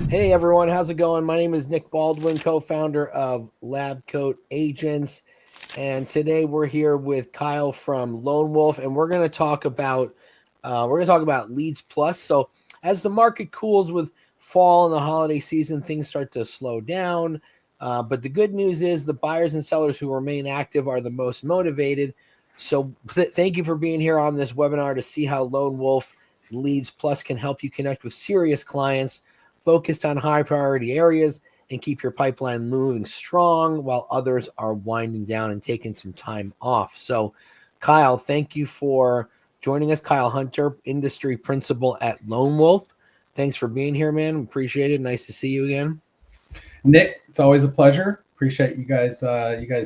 Hey everyone, how's it going? My name is Nick Baldwin, co-founder of LabCoat Agents, and today we're here with Kyle from Lone Wolf, and we're going to talk about Leads Plus. So, as the market cools with fall and the holiday season, things start to slow down. But the good news is the buyers and sellers who remain active are the most motivated. So, thank you for being here on this webinar to see how Lone Wolf Leads Plus can help you connect with serious clients focused on high priority areas and keep your pipeline moving strong while others are winding down and taking some time off. So, Kyle, thank you for joining us. Kyle Hunter, industry principal at Lone Wolf. Thanks for being here, man. Appreciate it. Nice to see you again. Nick, it's always a pleasure. Appreciate you guys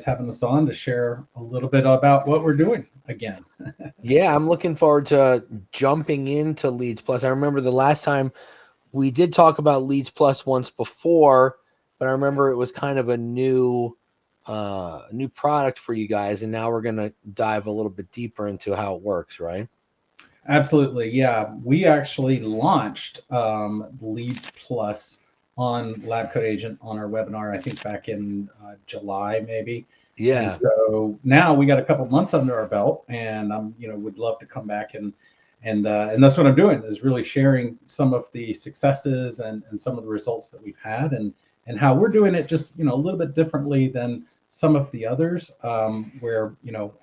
having us on to share a little bit about what we're doing again. Yeah, I'm looking forward to jumping into Leads Plus. I remember the last time we did talk about Leads Plus once before, but I remember it was kind of a new product for you guys, and now we're going to dive a little bit deeper into how it works, right? Absolutely, yeah. We actually launched Leads Plus on LabCoat Agent on our webinar, I think back in July, maybe. Yeah. And so now we got a couple months under our belt, and would love to come back and that's what I'm doing, is really sharing some of the successes and some of the results that we've had, and how we're doing it just a little bit differently than some of the others, where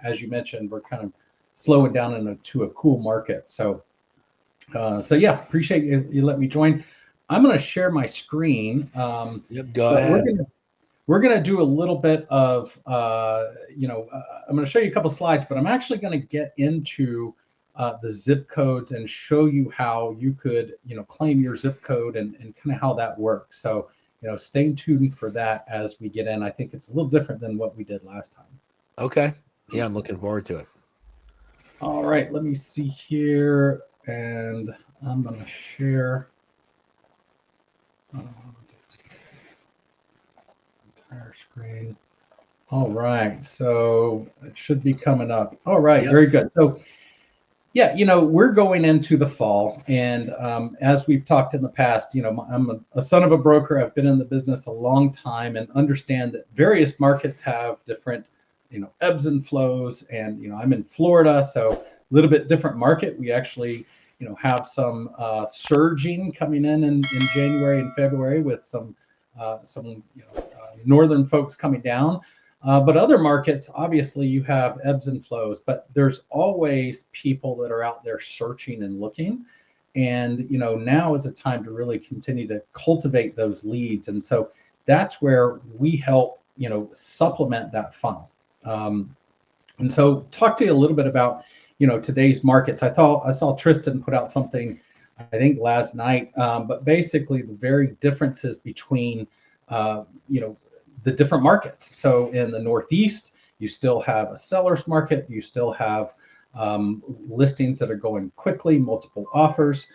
as you mentioned, we're kind of slowing down into a cool market. So yeah, appreciate you let me join. I'm going to share my screen. Yep, go but ahead. We're going to do a little bit of I'm going to show you a couple slides, but I'm actually going to get into the zip codes and show you how you could claim your zip code and kind of how that works. So stay tuned for that as we get in. I think it's a little different than what we did last time. Okay. Yeah, I'm looking forward to it. All right, let me see here, and I'm going to share entire screen. All right, so it should be coming up. All right, yep. Very good. So yeah, we're going into the fall, and as we've talked in the past, I'm a son of a broker. I've been in the business a long time and understand that various markets have different, ebbs and flows. And I'm in Florida, so a little bit different market. We actually, have some surging coming in January and February with some northern folks coming down. But other markets, obviously, you have ebbs and flows, but there's always people that are out there searching and looking. And, now is a time to really continue to cultivate those leads. And so that's where we help, supplement that funnel. And so talk to you a little bit about, today's markets. I saw Tristan put out something, I think last night, but basically the very differences between, the different markets. So in the Northeast, you still have a seller's market. You still have listings that are going quickly, multiple offers.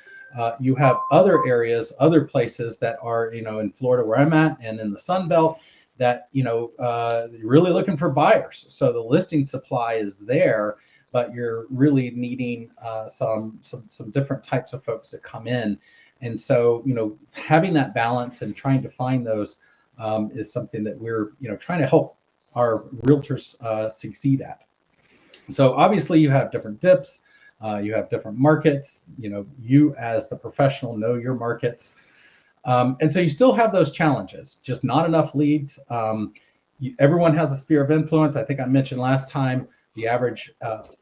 You have other areas, other places that are, in Florida where I'm at and in the Sun Belt that, you're really looking for buyers. So the listing supply is there, but you're really needing some different types of folks that come in. And so, having that balance and trying to find those is something that we're trying to help our realtors succeed at. So obviously you have different dips, you have different markets, you as the professional know your markets. And so you still have those challenges, just not enough leads. Everyone has a sphere of influence. I think I mentioned last time, the average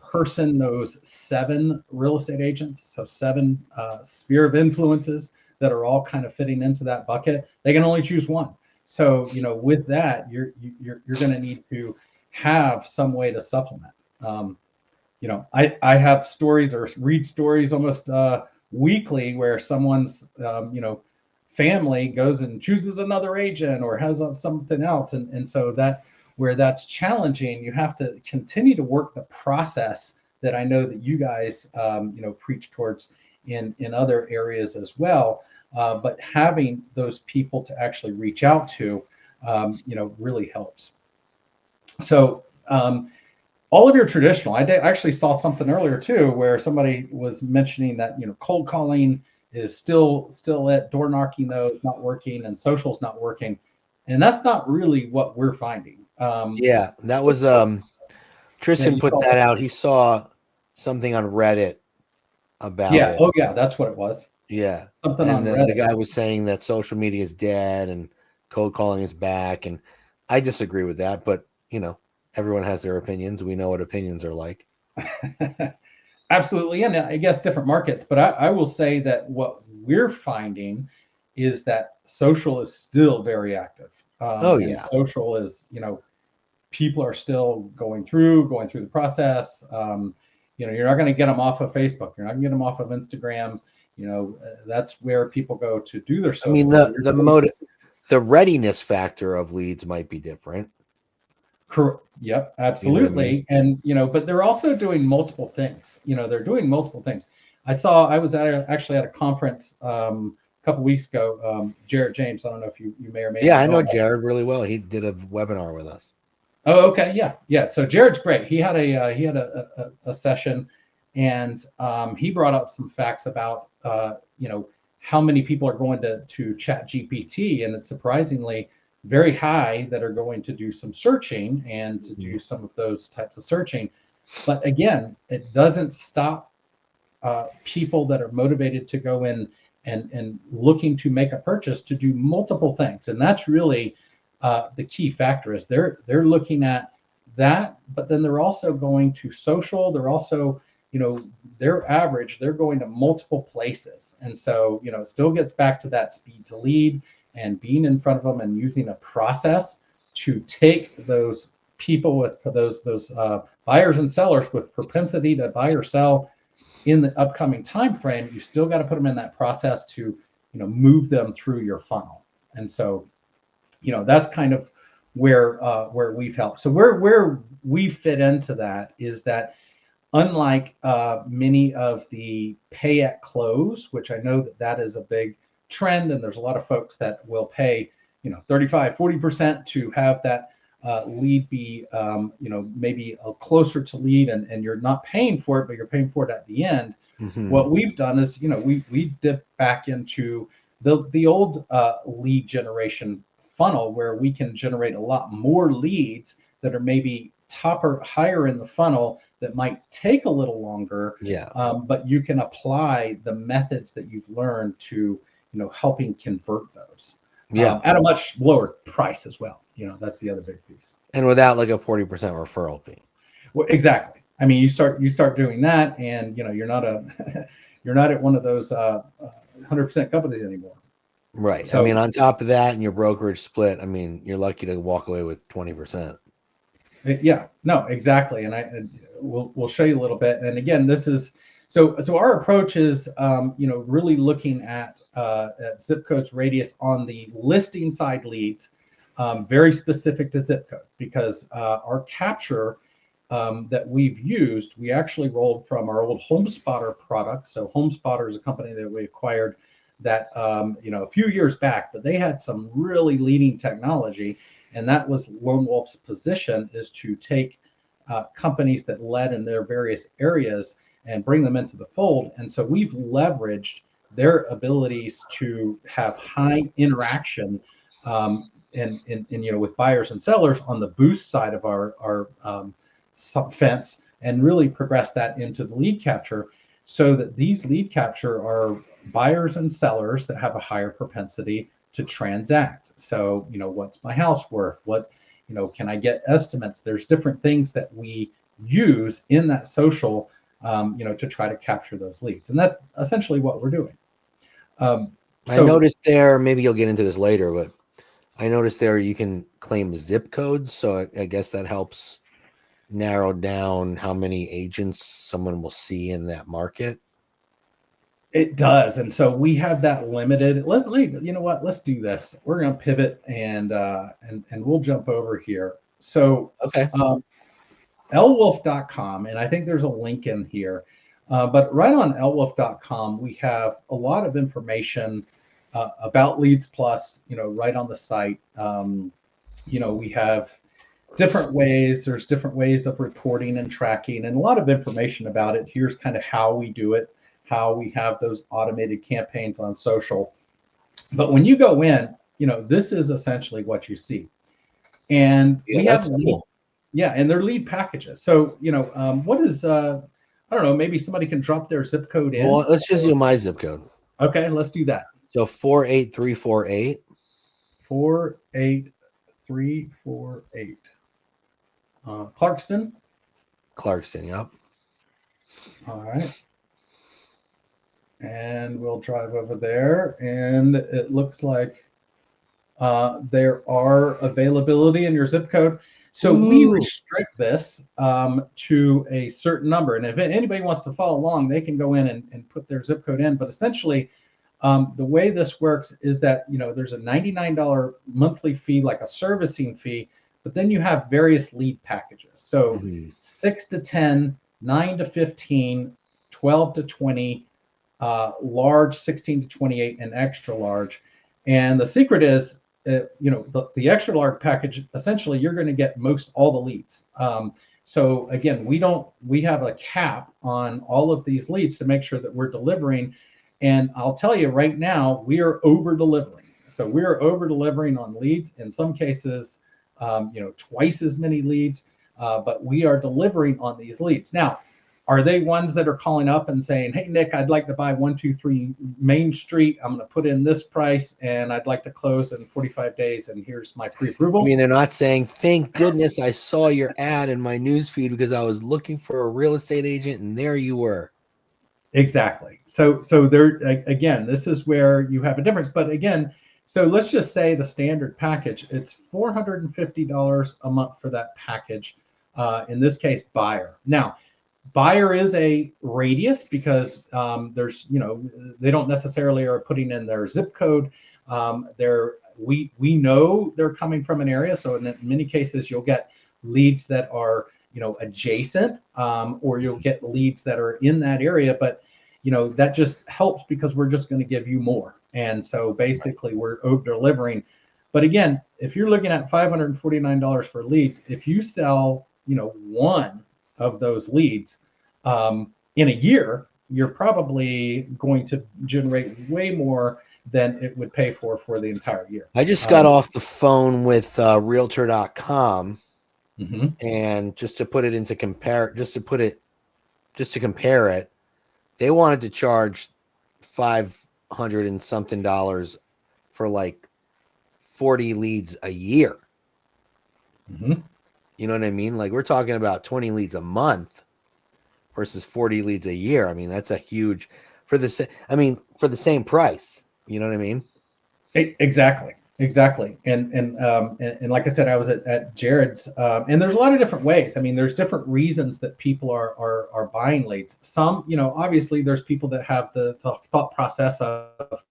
person knows 7 real estate agents. So 7 sphere of influences that are all kind of fitting into that bucket. They can only choose one. So, with that, you're going to need to have some way to supplement. I have stories or read stories almost weekly where someone's, family goes and chooses another agent or has something else. And so where that's challenging, you have to continue to work the process that I know that you guys, preach towards in other areas as well. But having those people to actually reach out to, really helps. So all of your traditional, I actually saw something earlier too, where somebody was mentioning that, cold calling is still at door knocking, though, not working, and social's not working. And that's not really what we're finding. Yeah, that was Tristan put that out. He saw something on Reddit about it. Oh yeah, that's what it was. Yeah. Something And on Reddit. the guy was saying that social media is dead and cold calling is back. And I disagree with that, but everyone has their opinions. We know what opinions are like. Absolutely. And I guess different markets, but I will say that what we're finding is that social is still very active. And social is, people are still going through the process. You're not going to get them off of Facebook. You're not going to get them off of Instagram. That's where people go to do their social. I mean, the readiness factor of leads might be different. Yep, absolutely. You know what I mean? And but they're also doing multiple things. They're doing multiple things. I was actually at a conference a couple weeks ago. Jared James, I don't know if you may or may not. Yeah, I know Jared really well. He did a webinar with us. Oh, okay, yeah. So Jared's great. He had a session, and he brought up some facts about how many people are going to Chat GPT, and it's surprisingly very high that are going to do some searching and to do some of those types of searching. But again, it doesn't stop people that are motivated to go in and looking to make a purchase to do multiple things. And that's really the key factor is they're looking at that, but then they're also going to social. They're also, their average, they're going to multiple places. And so, it still gets back to that speed to lead and being in front of them and using a process to take those people with those buyers and sellers with propensity to buy or sell in the upcoming time frame. You still got to put them in that process to move them through your funnel. And so that's kind of where we've helped. So where we fit into that is that unlike many of the pay at close, which I know that is a big trend, and there's a lot of folks that will pay 35-40% to have that lead be maybe closer to lead, and you're not paying for it, but you're paying for it at the end. What we've done is we dip back into the old lead generation funnel, where we can generate a lot more leads that are maybe top or higher in the funnel that might take a little longer, but you can apply the methods that you've learned to helping convert those at a much lower price as well. That's the other big piece, and without like a 40% referral fee. Well, exactly. I mean, you start doing that, and you're not at one of those 100% companies anymore. Right. So, I mean, on top of that and your brokerage split, I mean, you're lucky to walk away with 20%. Yeah, no, exactly. And we'll show you a little bit. And again, this is, so our approach is, really looking at zip codes radius on the listing side leads, very specific to zip code, because our capture that we've used, we actually rolled from our old HomeSpotter product. So HomeSpotter is a company that we acquired that a few years back, but they had some really leading technology, and that was Lone Wolf's position, is to take companies that led in their various areas and bring them into the fold. And so we've leveraged their abilities to have high interaction and with buyers and sellers on the boost side of our fence, and really progress that into the lead capture, so that these lead capture are buyers and sellers that have a higher propensity to transact. So, what's my house worth? What, can I get estimates? There's different things that we use in that social, to try to capture those leads. And that's essentially what we're doing. I noticed there, maybe you'll get into this later, but I noticed there you can claim zip codes. So I guess that helps narrow down how many agents someone will see in that market. It does. And so we have that limited. You know what? Let's do this. We're going to pivot and we'll jump over here. So, okay. lwolf.com, and I think there's a link in here, but right on lwolf.com, we have a lot of information about Leads Plus, right on the site. We have different ways. There's different ways of reporting and tracking, and a lot of information about it. Here's kind of how we do it, how we have those automated campaigns on social. But when you go in, this is essentially what you see. And Yeah, we have that's cool. yeah, and they're lead packages. So, what is, I don't know, maybe somebody can drop their zip code in. Well, let's just do my zip code. Okay, let's do that. So 48348. 48348. Clarkston. Clarkston, yep. All right. And we'll drive over there. And it looks like there are availability in your zip code. So we restrict this to a certain number. And if anybody wants to follow along, they can go in and put their zip code in. But essentially, the way this works is that, there's a $99 monthly fee, like a servicing fee, but then you have various lead packages. So 6 to 10, 9 to 15, 12 to 20, large 16 to 28, and extra large. And the secret is, the extra large package, essentially, you're going to get most all the leads. So again, we have a cap on all of these leads to make sure that we're delivering. And I'll tell you right now, we are over delivering. So we are over delivering on leads. In some cases, twice as many leads, but we are delivering on these leads. Now, are they ones that are calling up and saying, hey, Nick, I'd like to buy 123 Main Street. I'm going to put in this price and I'd like to close in 45 days. And here's my pre-approval. I mean, they're not saying, thank goodness I saw your ad in my news feed because I was looking for a real estate agent and there you were. Exactly. So there, again, this is where you have a difference. But again, so let's just say the standard package, it's $450 a month for that package. In this case, buyer. Now, buyer is a radius because there's, they don't necessarily are putting in their zip code. We know they're coming from an area. So in many cases, you'll get leads that are, adjacent, or you'll get leads that are in that area. But, that just helps because we're just going to give you more. And so basically we're over delivering. But again, if you're looking at $549 for leads, if you sell, one of those leads in a year, you're probably going to generate way more than it would pay for the entire year. I just got off the phone with realtor.com, and just to compare it, they wanted to charge $500 and something for like 40 leads a year. You know what I mean? Like, we're talking about 20 leads a month versus 40 leads a year. I mean, that's a huge for the same price. You know what I mean? Exactly. And like I said, I was at Jared's, and there's a lot of different ways. I mean, there's different reasons that people are buying leads. Some, obviously there's people that have the thought process of,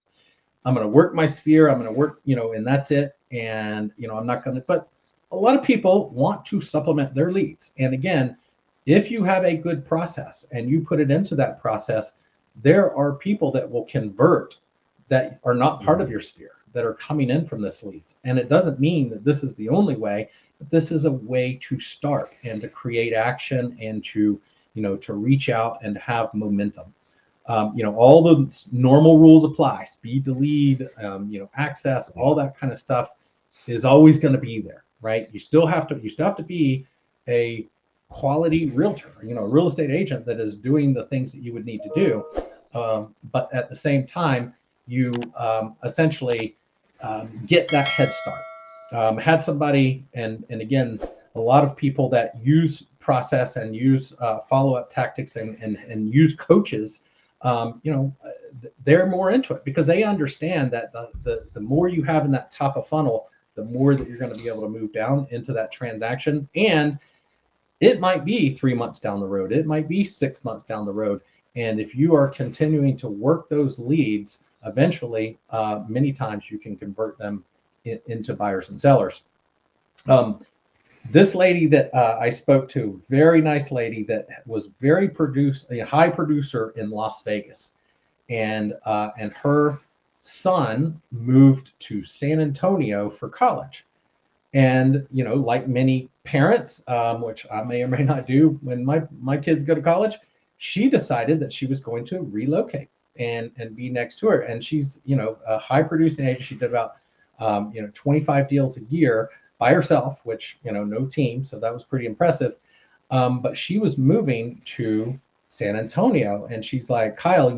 I'm going to work my sphere, I'm going to work, and that's it. And, I'm not going to, but a lot of people want to supplement their leads. And again, if you have a good process and you put it into that process, there are people that will convert that are not part of your sphere, that are coming in from this leads. And it doesn't mean that this is the only way, but this is a way to start and to create action and to, to reach out and have momentum. All the normal rules apply: speed to lead, access, all that kind of stuff is always going to be there, right? You still have to be a quality realtor, a real estate agent that is doing the things that you would need to do. But at the same time, you essentially get that head start. Had somebody, and again, a lot of people that use process and use follow-up tactics and use coaches, they're more into it because they understand that the more you have in that top of funnel, the more that you're going to be able to move down into that transaction. And it might be 3 months down the road, it might be 6 months down the road. And if you are continuing to work those leads, eventually, many times you can convert them into buyers and sellers. This lady that I spoke to, very nice lady that was a high producer in Las Vegas, and her son moved to San Antonio for college. And like many parents, which I may or may not do when my kids go to college, she decided that she was going to relocate and be next to her. And she's, a high producing agent. She did about, 25 deals a year by herself, which, no team. So that was pretty impressive. But she was moving to San Antonio, and she's like, Kyle,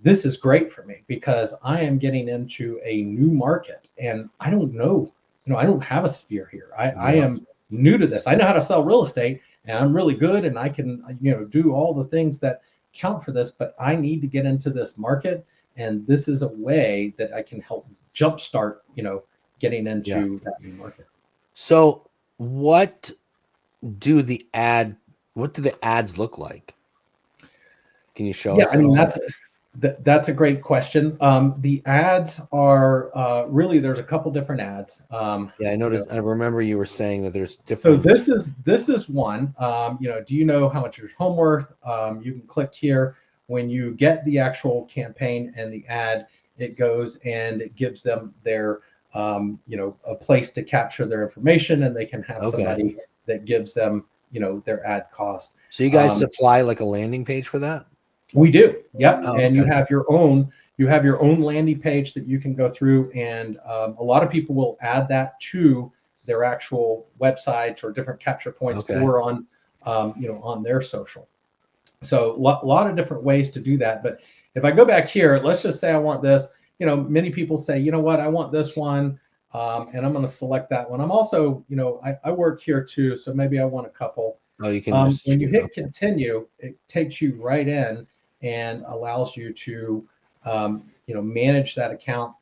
this is great for me because I am getting into a new market and I don't know, I don't have a sphere here. I am new to this. I know how to sell real estate and I'm really good and I can, do all the things that count for this, but I need to get into this market. And this is a way that I can help jumpstart, getting into that new market. So what do the ads look like? Can you show us? I mean, that's a great question. The ads are really, there's a couple different ads. I noticed. I remember you were saying that there's So different. this is one. Do you know how much your home worth? You can click here. When you get the actual campaign and the ad, it goes and it gives them their a place to capture their information, and they can have somebody that gives them their ad cost. So you guys supply like a landing page for that? We do. Yep. Oh, and you have your own landing page that you can go through, and a lot of people will add that to their actual websites or different capture points or on on their social. So a lot of different ways to do that. But if I go back here, let's just say I want this. Many people say, you know what, I want this one, and I'm going to select that one. I'm also, I work here too, so maybe I want a couple. Oh, you can when you hit continue, it takes you right in and allows you to manage that account.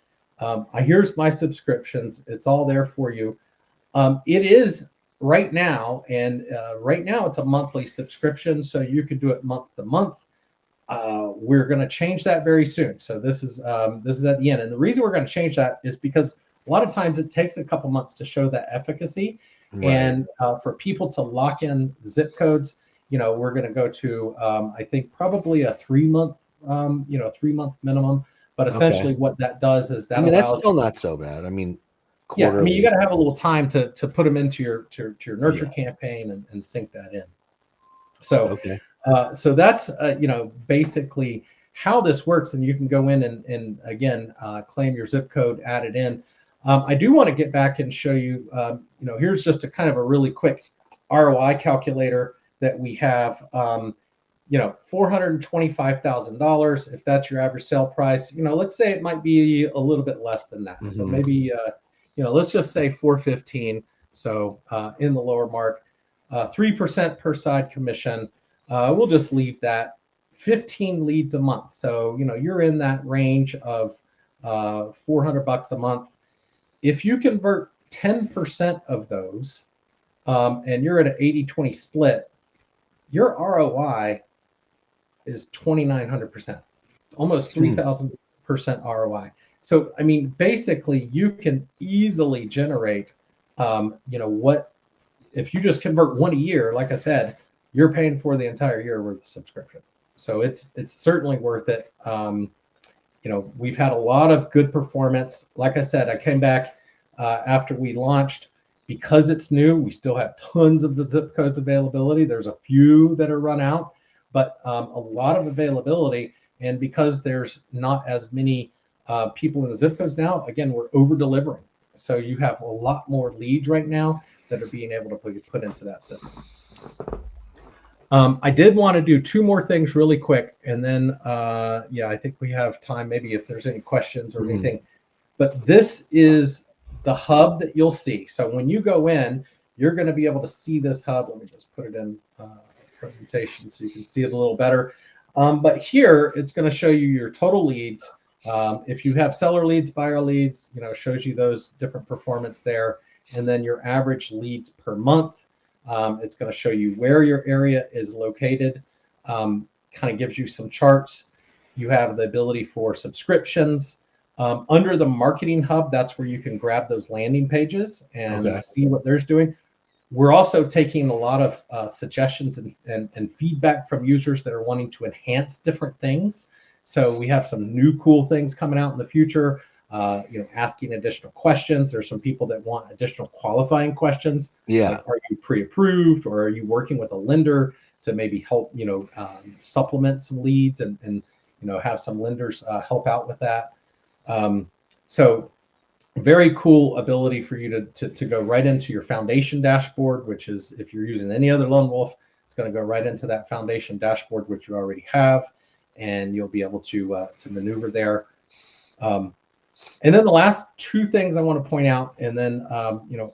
Here's my subscriptions. It's all there for you. It is right now, and right now it's a monthly subscription, so you could do it month to month. We're going to change that very soon. So this is at the end, and the reason we're going to change that is because a lot of times it takes a couple months to show that efficacy, and for people to lock in zip codes, we're going to go to I think probably a 3-month 3-month minimum. But essentially what that does is that that's still not so bad. I mean, quarterly. I mean, you got to have a little time to put them into your nurture campaign and sync that in. So so that's basically how this works, and you can go in and again claim your zip code, add it in. I do want to get back and show you. Here's just a kind of a really quick ROI calculator that we have. $425,000. If that's your average sale price, let's say it might be a little bit less than that. So maybe let's just say 415. So in the lower mark, 3% per side commission. We'll just leave that. 15 leads a month. So you're in that range of $400 a month. If you convert 10% of those, and you're at an 80-20 split, your ROI is 2,900%, almost 3,000% ROI. So, I mean, basically you can easily generate, what, if you just convert one a year, like I said, you're paying for the entire year worth of subscription. So it's certainly worth it. We've had a lot of good performance. Like I said, I came back after we launched. Because it's new, we still have tons of the zip codes availability. There's a few that are run out, but a lot of availability. And because there's not as many people in the zip codes now, again, we're over delivering. So you have a lot more leads right now that are being able to put into that system. I did want to do 2 more things really quick. And then, I think we have time, maybe if there's any questions or anything. But this is the hub that you'll see. So when you go in, you're going to be able to see this hub. Let me just put it in presentation so you can see it a little better. But here, it's going to show you your total leads. If you have seller leads, buyer leads, it shows you those different performance there. And then your average leads per month. It's going to show you where your area is located. Kind of gives you some charts. You have the ability for subscriptions. Under the marketing hub, that's where you can grab those landing pages and see what they're doing. We're also taking a lot of suggestions and feedback from users that are wanting to enhance different things. So we have some new cool things coming out in the future, asking additional questions. There's some people that want additional qualifying questions. Like, are you pre-approved or are you working with a lender maybe help, supplement some leads and have some lenders help out with that. So very cool ability for you to go right into your foundation dashboard, which is, if you're using any other Lone Wolf, it's going to go right into that foundation dashboard, which you already have, and you'll be able to maneuver there. And then the last two things I want to point out, and then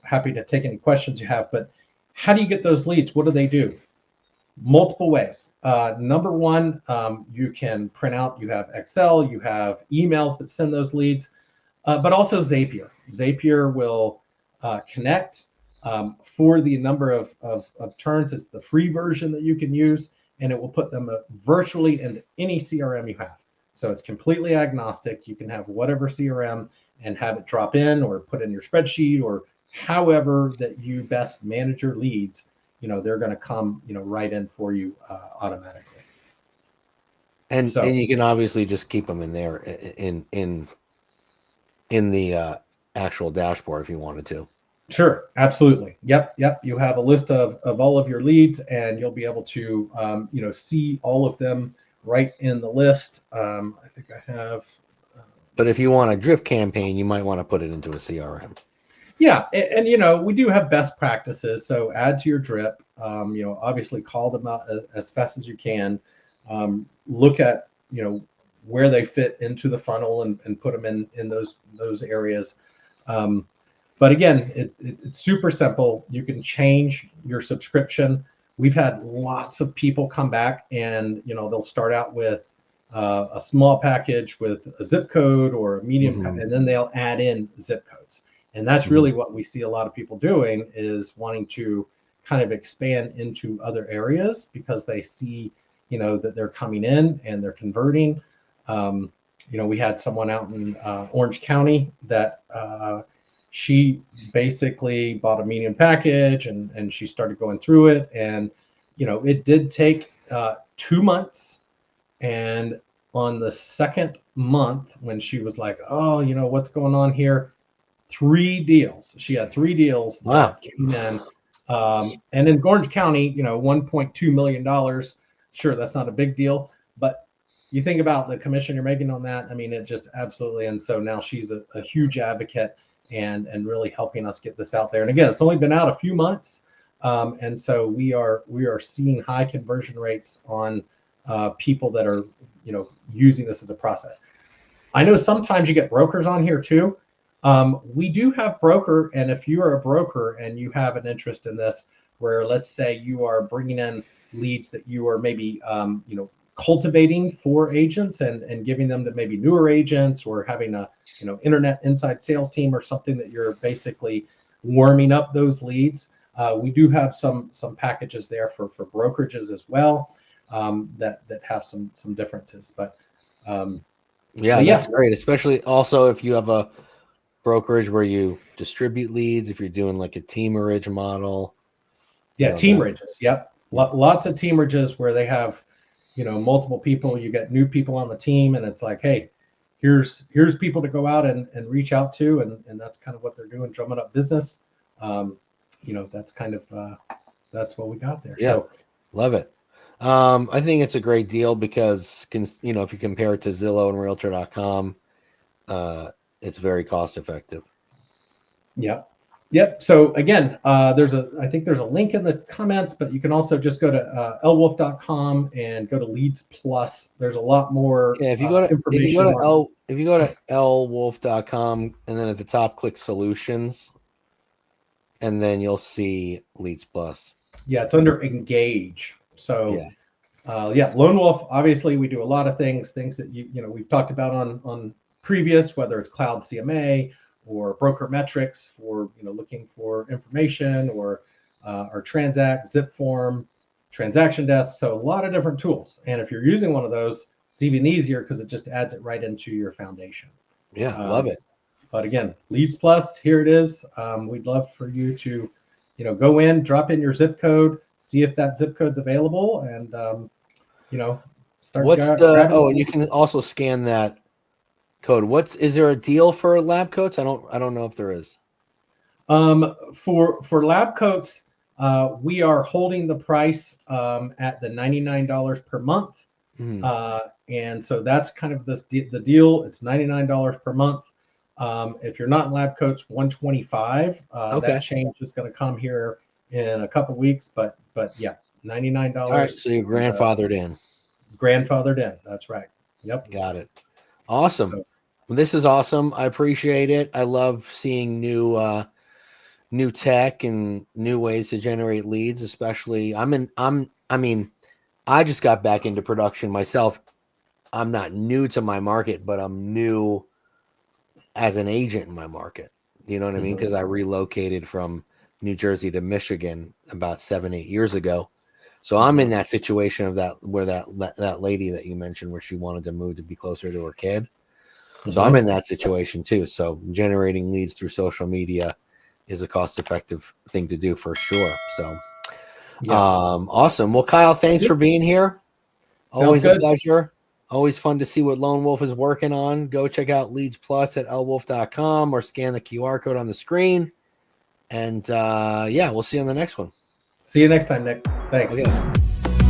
happy to take any questions you have. But how do you get those leads? What do they do? Multiple ways. Number one, you can print out. You have Excel. You have emails that send those leads. But also Zapier. Zapier will connect for the number of turns. It's the free version that you can use, and it will put them virtually into any CRM you have. So it's completely agnostic. You can have whatever CRM and have it drop in or put in your spreadsheet, or however that you best manage your leads. They're going to come right in for you automatically. And you can obviously just keep them in there in the actual dashboard if you wanted to. Sure, absolutely. Yep. You have a list of all of your leads, and you'll be able to see all of them right in the list. I think I have. But if you want a drip campaign, you might want to put it into a CRM. Yeah, and we do have best practices. So add to your drip. Obviously call them out as fast as you can. Look at where they fit into the funnel and put them in those areas. But again, it's super simple. You can change your subscription. We've had lots of people come back, and they'll start out with a small package with a zip code or a medium, and then they'll add in zip codes. And that's really what we see a lot of people doing, is wanting to kind of expand into other areas because they see that they're coming in and they're converting. We had someone out in Orange County that she basically bought a medium package, and she started going through it, and it did take 2 months. And on the second month, when she was like, oh, what's going on here, 3 deals. She had 3 deals that came in. And in Orange County, $1.2 million. Sure, that's not a big deal, but you think about the commission you're making on that. I mean, it just absolutely. And so now she's a huge advocate and really helping us get this out there. And again, it's only been out a few months. And so we are seeing high conversion rates on people that are, using this as a process. I know sometimes you get brokers on here too. We do have broker. And if you are a broker and you have an interest in this, where let's say you are bringing in leads that you are maybe, cultivating for agents and giving them to maybe newer agents, or having a, internet inside sales team or something, that you're basically warming up those leads. We do have some packages there for brokerages as well, that have some differences, but that's great. Especially also if you have a brokerage where you distribute leads, if you're doing like a teamerage model. Teamerages. Yep. Lots of teamerages where they have, multiple people. You get new people on the team, and it's like, hey, here's people to go out and reach out to, and that's kind of what they're doing, drumming up business. That's kind of that's what we got there. Yeah, so love it. I think it's a great deal because if you compare it to Zillow and Realtor.com, it's very cost effective. Yeah. Yep. So again, I think there's a link in the comments, but you can also just go to lwolf.com and go to Leads Plus. There's a lot more if you go to information. If you go to lwolf.com and then at the top click Solutions, and then you'll see Leads Plus. Yeah, it's under Engage. So Lone Wolf, obviously we do a lot of things that we've talked about on previous, whether it's Cloud CMA or broker metrics for looking for information, or our Transact, Zip Form, Transaction Desk. So a lot of different tools. And if you're using one of those, it's even easier because it just adds it right into your foundation. Yeah, love it. But again, Leads Plus, here it is. We'd love for you to go in, drop in your zip code, see if that zip code's available, and start. And you can also scan that code. Is there a deal for LabCoats? I don't know if there is. For LabCoats, We are holding the price at the $99 per month. And so that's kind of the deal. It's $99 per month. If you're not in LabCoat's, $125. Okay. That change is going to come here in a couple weeks, but yeah, $99. All right. So you're grandfathered in. Grandfathered in. That's right. Yep. Got it. Awesome. So, well, this is awesome. I appreciate it. I love seeing new tech and new ways to generate leads, especially I mean, I just got back into production myself. I'm not new to my market, but I'm new as an agent in my market. You know what I mean? Because I relocated from New Jersey to Michigan about 7-8 years ago. So I'm in that situation of that lady that you mentioned where she wanted to move to be closer to her kid. So I'm in that situation too. So generating leads through social media is a cost-effective thing to do for sure. So awesome. Well, Kyle, thanks for being here. Always a pleasure. Always fun to see what Lone Wolf is working on. Go check out Leads Plus at lwolf.com or scan the QR code on the screen. And yeah, we'll see you on the next one. See you next time, Nick. Thanks. Okay.